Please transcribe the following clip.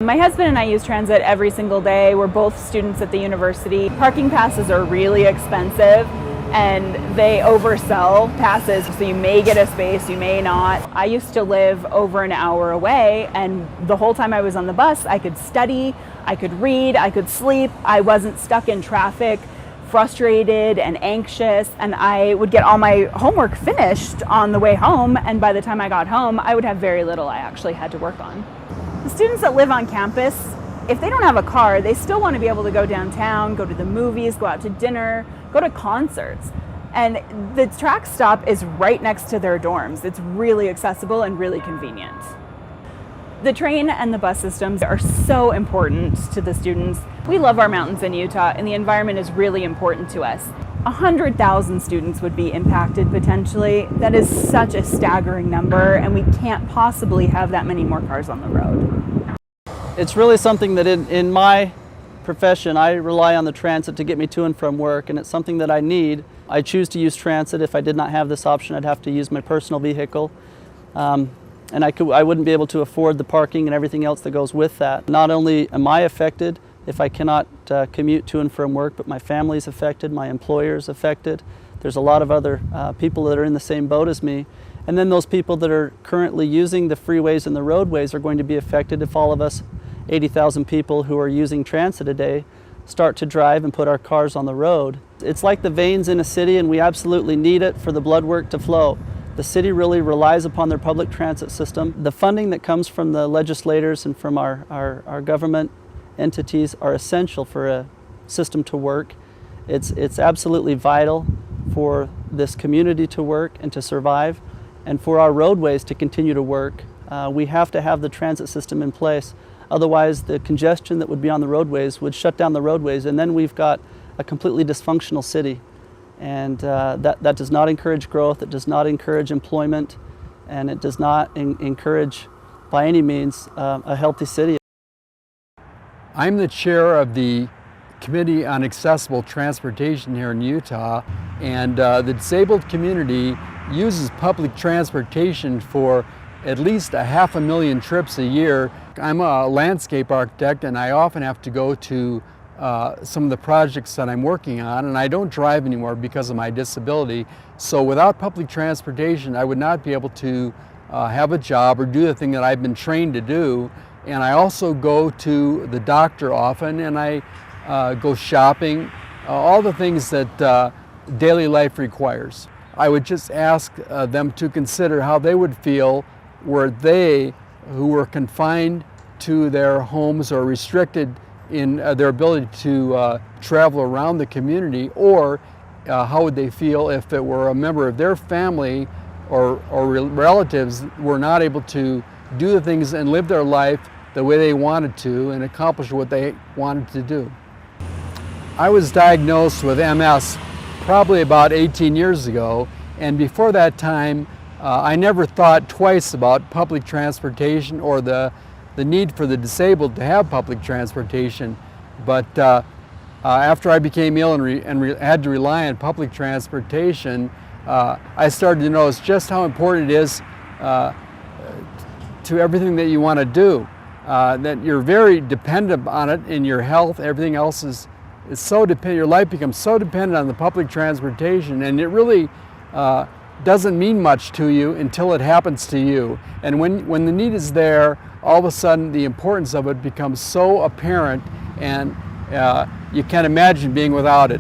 My husband and I use transit every single day. We're both students at the university. Parking passes are really expensive and they oversell passes, so you may get a space, you may not. I used to live over an hour away, and the whole time I was on the bus, I could study, I could read, I could sleep. I wasn't stuck in traffic, frustrated and anxious, and I would get all my homework finished on the way home, and by the time I got home, I would have very little I actually had to work on. The students that live on campus, if they don't have a car, they still want to be able to go downtown, go to the movies, go out to dinner, go to concerts. And the track stop is right next to their dorms. It's really accessible and really convenient. The train and the bus systems are so important to the students. We love our mountains in Utah, and the environment is really important to us. 100,000 students would be impacted potentially. That is such a staggering number, and we can't possibly have that many more cars on the road. It's really something that in my profession, I rely on the transit to get me to and from work, and it's something that I need. I choose to use transit. If I did not have this option, I'd have to use my personal vehicle. And I wouldn't be able to afford the parking and everything else that goes with that. Not only am I affected if I cannot commute to and from work, but my family's affected, my employer's affected. There's a lot of other people that are in the same boat as me. And then those people that are currently using the freeways and the roadways are going to be affected if all of us 80,000 people who are using transit a day start to drive and put our cars on the road. It's like the veins in a city, and we absolutely need it for the blood work to flow. The city really relies upon their public transit system. The funding that comes from the legislators and from our government entities are essential for a system to work. It's absolutely vital for this community to work and to survive, and for our roadways to continue to work. We have to have the transit system in place. Otherwise, the congestion that would be on the roadways would shut down the roadways, and then we've got a completely dysfunctional city. And that does not encourage growth, it does not encourage employment, and it does not encourage, by any means, a healthy city. I'm the chair of the Committee on Accessible Transportation here in Utah, and the disabled community uses public transportation for at least 500,000 trips a year. I'm a landscape architect, and I often have to go to some of the projects that I'm working on, and I don't drive anymore because of my disability. So without public transportation, I would not be able to have a job or do the thing that I've been trained to do. And I also go to the doctor often, and I go shopping, all the things that daily life requires. I would just ask them to consider how they would feel were they, who were confined to their homes or restricted in their ability to travel around the community, or how would they feel if it were a member of their family or relatives were not able to do the things and live their life the way they wanted to and accomplish what they wanted to do. I was diagnosed with MS probably about 18 years ago, and before that time I never thought twice about public transportation or the need for the disabled to have public transportation. But after I became ill and had to rely on public transportation, I started to notice just how important it is to everything that you want to do. That you're very dependent on it in your health. Everything else is so dependent. Your life becomes so dependent on the public transportation, and it really doesn't mean much to you until it happens to you. And when the need is there, all of a sudden the importance of it becomes so apparent, and you can't imagine being without it.